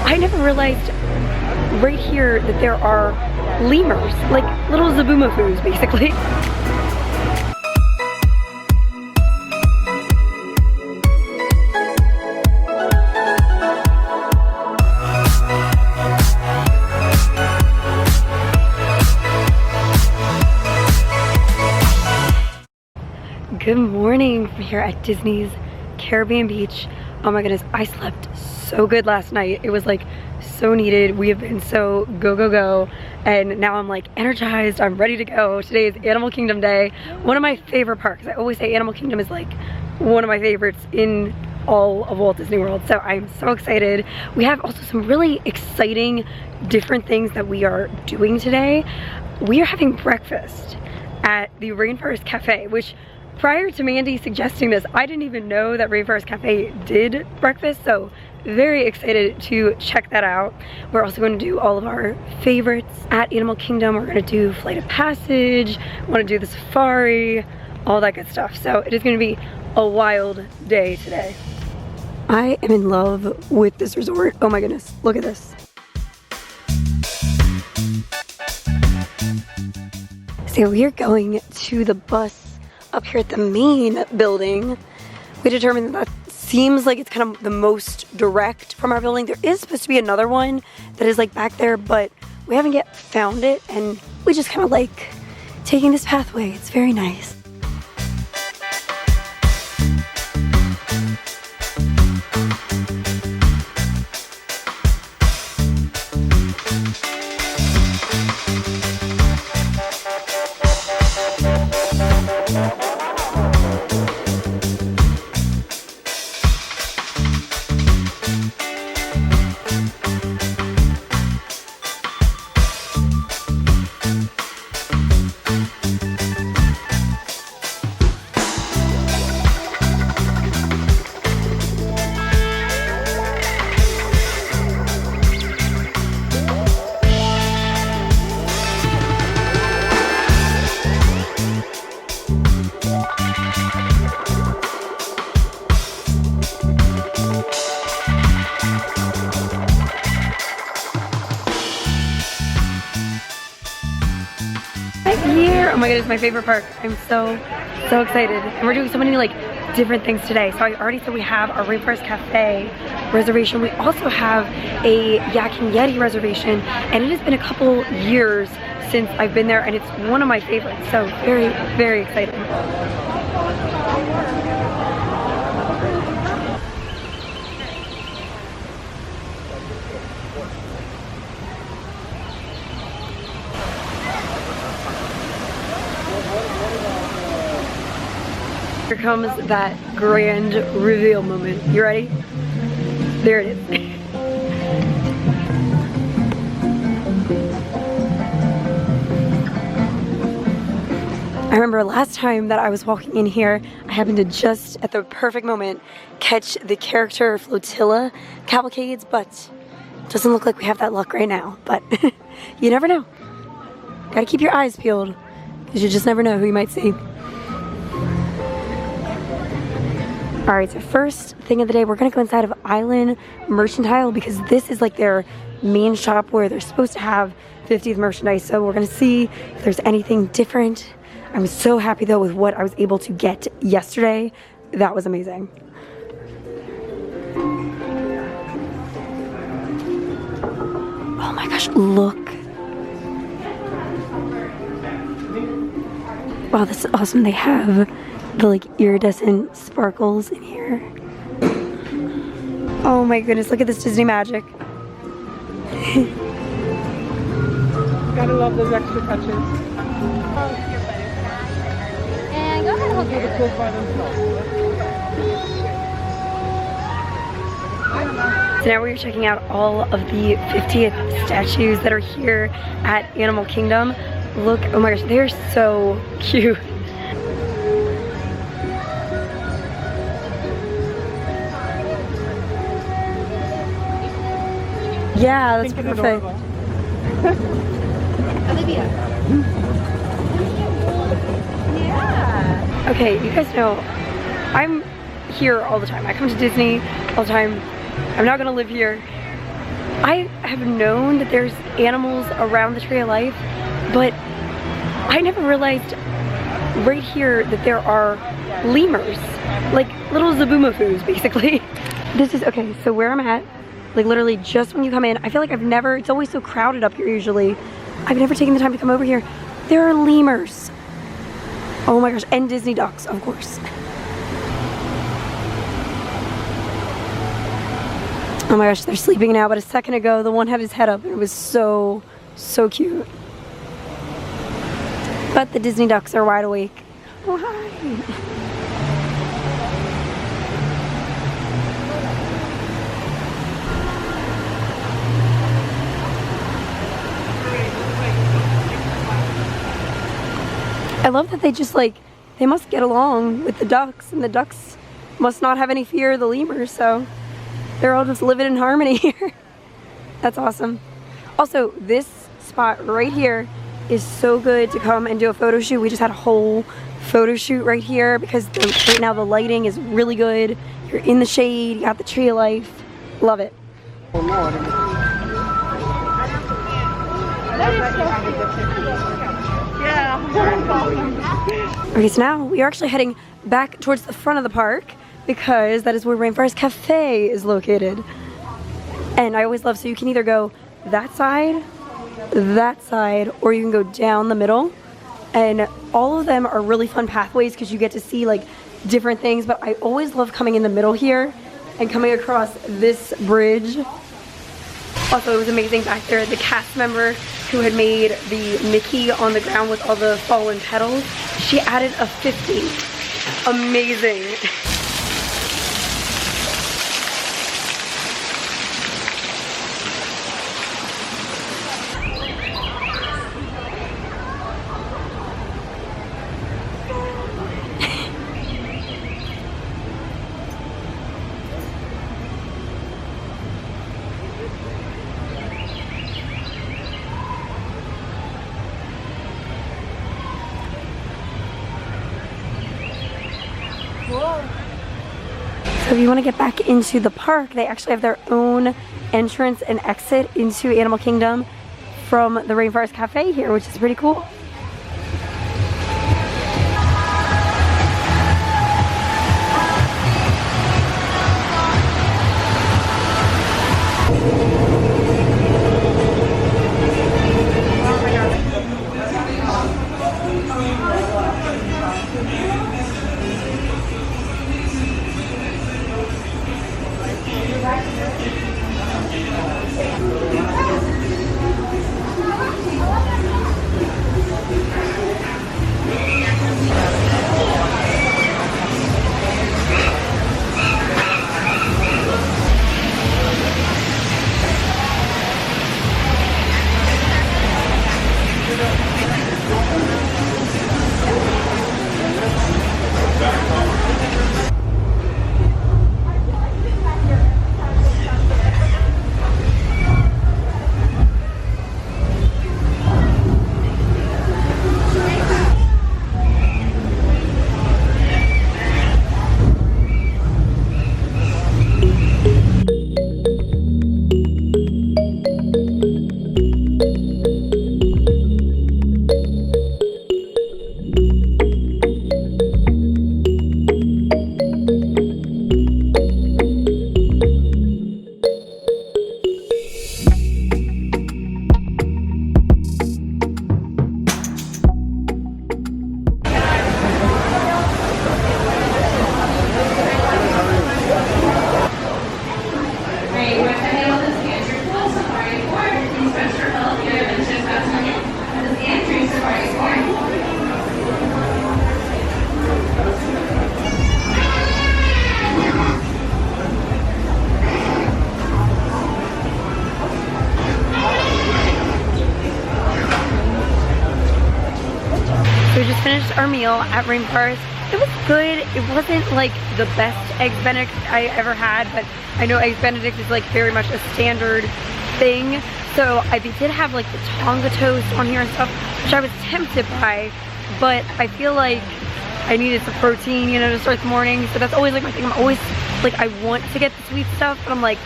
I never realized right here that there are lemurs, like little zaboomafoos basically. Good morning from here at Disney's Caribbean Beach. Oh my goodness, I slept so good last night. It was like so needed. We have been so go, and now I'm like energized. I'm ready to go. Today is Animal Kingdom Day. One of my favorite parks. I always say Animal Kingdom is like one of my favorites in all of Walt Disney World, so I'm so excited. We have also some really exciting different things that we are doing today. We are having breakfast at the Rainforest Cafe, which prior to Mandy suggesting this, I didn't even know that Rainforest Cafe did breakfast, so very excited to check that out. We're also going to do all of our favorites at Animal Kingdom. We're going to do Flight of Passage, want to do the safari, all that good stuff. So it is going to be a wild day today. I am in love with this resort. Oh my goodness, look at this. So we're going to the bus up here at the main building. We determined that seems like it's kind of the most direct from our building. There is supposed to be another one that is like back there, but we haven't yet found it, and we just kind of like taking this pathway. It's very nice. Here, oh my goodness, my favorite park. I'm so excited, and we're doing so many like different things today. So I already said we have our Rainforest Cafe reservation. We also have a Yak and Yeti reservation, and it has been a couple years since I've been there, and it's one of my favorites. So very excited. Here comes that grand reveal moment. You ready? There it is. I remember last time that I was walking in here, I happened to just at the perfect moment catch the character flotilla cavalcades, but it doesn't look like we have that luck right now. But you never know. Gotta keep your eyes peeled, because you just never know who you might see. Alright, so first thing of the day, we're gonna go inside of Island Mercantile, because this is like their main shop where they're supposed to have 50th merchandise. So we're gonna see if there's anything different. I'm so happy though with what I was able to get yesterday. That was amazing. Oh my gosh, look. Wow, this is awesome. They have the like iridescent sparkles in here. Oh my goodness, look at this Disney magic. Gotta love those extra touches. And go ahead and hold your Cool by themselves. So now we're checking out all of the 50th statues that are here at Animal Kingdom. Look, oh my gosh, they're so cute. Yeah, that's perfect. Olivia. Yeah. Okay, you guys know, I'm here all the time. I come to Disney all the time. I'm not gonna live here I have known that there's animals around the Tree of Life, but I never realized right here that there are lemurs, like little zaboomafoos basically. This is, okay, so where I'm at, like literally just when you come in, I feel like it's always so crowded up here usually. I've never taken the time to come over here. There are lemurs. Oh my gosh, and Disney ducks, of course. Oh my gosh, they're sleeping now, but a second ago, the one had his head up and it was so, so cute. But the Disney ducks are wide awake. Oh, hi. I love that they just like, they must get along with the ducks, and the ducks must not have any fear of the lemurs, so they're all just living in harmony here. That's awesome. Also, this spot right here is so good to come and do a photo shoot. We just had a whole photo shoot right here because right now the lighting is really good. You're in the shade, you got the Tree of Life. Love it. Okay, so now we are actually heading back towards the front of the park because that is where Rainforest Cafe is located. And I always love, so you can either go that side, or you can go down the middle. And all of them are really fun pathways because you get to see like different things, but I always love coming in the middle here and coming across this bridge. Also, it was amazing back there, the cast member who had made the Mickey on the ground with all the fallen petals, she added a 50. Amazing. So if you want to get back into the park, they actually have their own entrance and exit into Animal Kingdom from the Rainforest Cafe here, which is pretty cool. We just finished our meal at Rainforest. It was good. It wasn't like the best Eggs Benedict I ever had, but I know Eggs Benedict is like very much a standard thing. So they did have like the Tonga toast on here and stuff, which I was tempted by, but I feel like I needed some protein, you know, to start the morning. So that's always like my thing. I'm always like, I want to get the sweet stuff, but I'm like,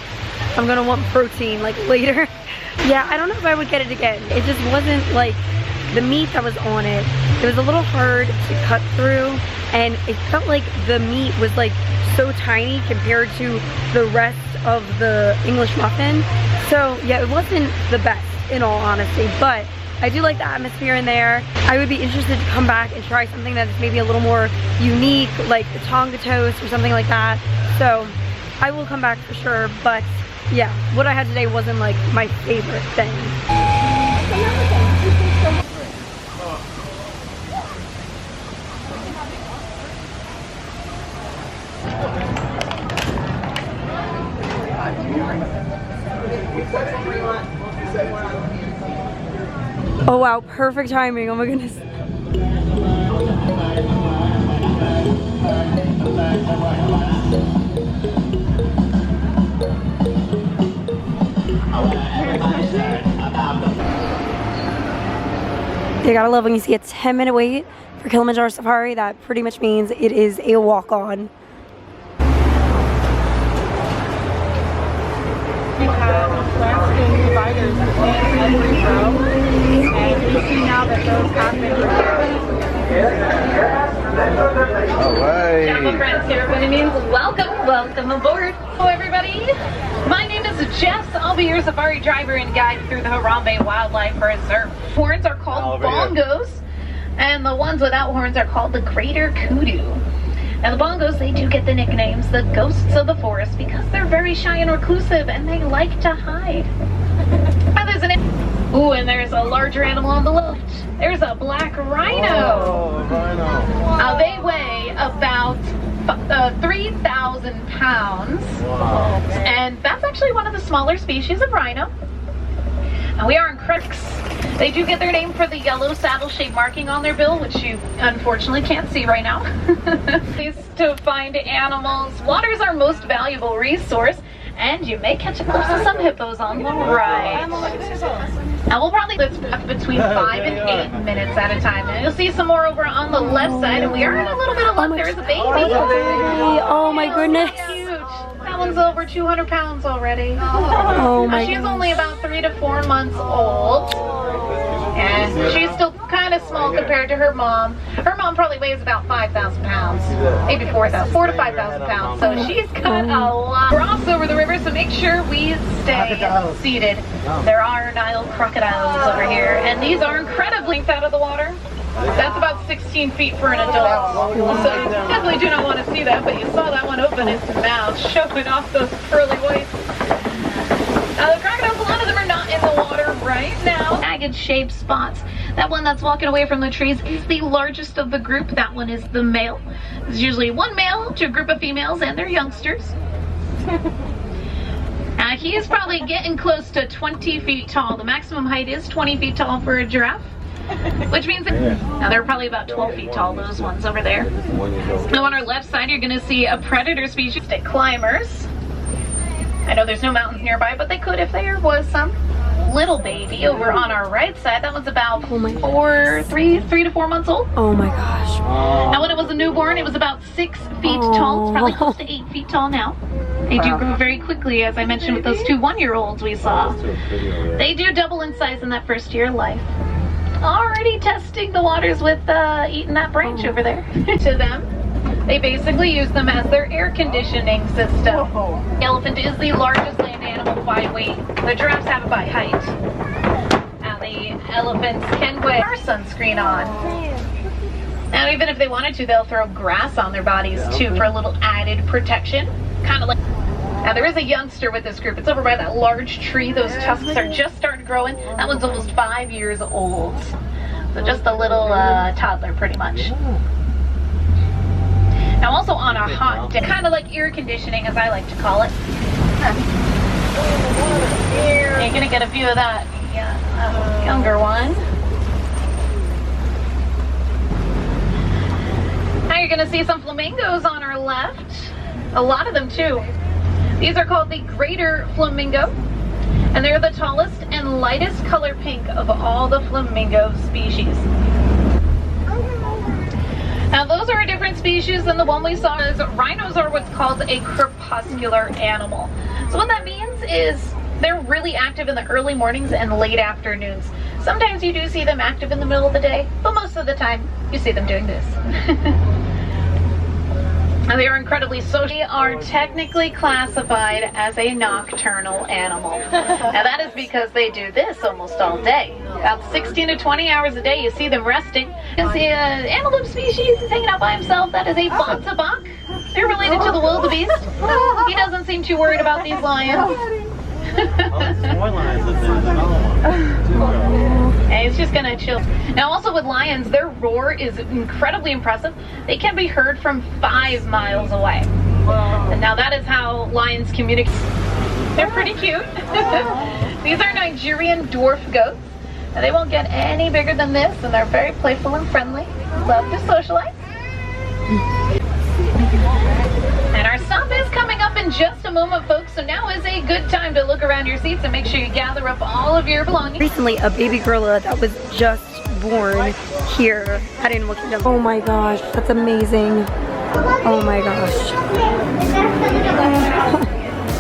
I'm gonna want protein like later. Yeah, I don't know if I would get it again. It just wasn't like the meat that was on it. It was a little hard to cut through, and it felt like the meat was like so tiny compared to the rest of the English muffin. So yeah, it wasn't the best in all honesty, but I do like the atmosphere in there. I would be interested to come back and try something that's maybe a little more unique, like the Tonga toast or something like that. So I will come back for sure, but yeah, what I had today wasn't like my favorite thing. Oh wow, perfect timing, oh my goodness. You gotta love when you see a 10-minute wait for Kilimanjaro Safari. That pretty much means it is a walk-on. We have landscape dividers in every row, and you see now that those have been removed. Hello friends, here by any means, welcome aboard. Hello everybody, my name is Jess. I'll be your safari driver and guide through the Harambe Wildlife Reserve. Horns are called bongos, and the ones without horns are called the greater kudu. Now the bongos, they do get the nicknames the ghosts of the forest because they're very shy and reclusive and they like to hide. Ooh, and there's a larger animal on the left. There's a black rhino. Oh, rhino. They weigh about 3,000 pounds. Wow. And that's actually one of the smaller species of rhino. And we are in Critics. They do get their name for the yellow saddle-shaped marking on their bill, which you unfortunately can't see right now. Please to find animals. Water is our most valuable resource, and you may catch a glimpse of some hippos on the right. Now we'll probably live between 5 and 8 minutes at a time. And you'll see some more over on the left side, and we are in a little bit of luck. There's a baby. Oh my goodness. Huge. That one's over 200 pounds already. Oh my She's goodness. only about 3 to 4 months old. And she's still kind of small compared to her mom. Her mom probably weighs about 5,000 pounds, maybe 4,000, 4 to 5,000 pounds. So she's got a lot. Cross over the river, so make sure we stay seated. There are Nile crocodiles over here, and these are incredibly out of the water. That's about 16 feet for an adult. So you definitely do not want to see that, but you saw that one open its mouth, showing off those pearly whites. Now the crocodiles, a lot of them are not in the water right now. Jagged shaped spots. That one that's walking away from the trees is the largest of the group. That one is the male. There's usually one male to a group of females and their youngsters. He is probably getting close to 20 feet tall. The maximum height is 20 feet tall for a giraffe. Which means that, now they're probably about 12 feet tall, those ones over there. Now on our left side, you're going to see a predator species, climbers. I know there's no mountains nearby, but they could if there was some. Little baby over on our right side, that one's about 3 to 4 months old. Oh my gosh. Now when it was a newborn, it was about 6 feet tall. It's probably close to 8 feet tall now. They do grow very quickly, as I mentioned with those 2 one-year-olds we saw. They do double in size in that first year of life. Already testing the waters with eating that branch over there. To them, they basically use them as their air conditioning system. The elephant is the largest land animal by weight. The giraffes have it by height. Now the elephants can wear sunscreen on. Now even if they wanted to, they'll throw grass on their bodies too for a little added protection. Kind of like. Now there is a youngster with this group. It's over by that large tree. Those tusks are just starting growing. That one's almost 5 years old. So just a little toddler pretty much. Now also on a hot day, kind of like air conditioning as I like to call it. You're gonna get a view of that younger one. Now you're gonna see some flamingos on our left. A lot of them too. These are called the greater flamingo, and they're the tallest and lightest color pink of all the flamingo species. Now those are a different species than the one we saw. Rhinos are what's called a crepuscular animal. So what that means lions they're really active in the early mornings and late afternoons. Sometimes you do see them active in the middle of the day, but most of the time you see them doing this. They are incredibly social. They are technically classified as a nocturnal animal. Now that is because they do this almost all day. About 16 to 20 hours a day you see them resting. You see an antelope species is hanging out by himself. That is a bontabak. They're related to the wildebeest. He doesn't seem too worried about these lions. More lions than there's another one. And he's just gonna chill. Now also with lions, their roar is incredibly impressive. They can be heard from 5 miles away. And now that is how lions communicate. They're pretty cute. These are Nigerian dwarf goats. Now, they won't get any bigger than this, and they're very playful and friendly. Love to socialize. And our stop is coming up in just a moment, folks, so now is a good time to look around your seats and make sure you gather up all of your belongings. Recently, a baby gorilla that was just born here at Animal Kingdom. Oh my gosh, that's amazing. Oh my gosh.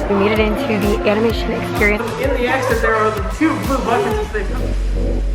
We made it into the animation experience. In the exit, there are the 2 blue buttons.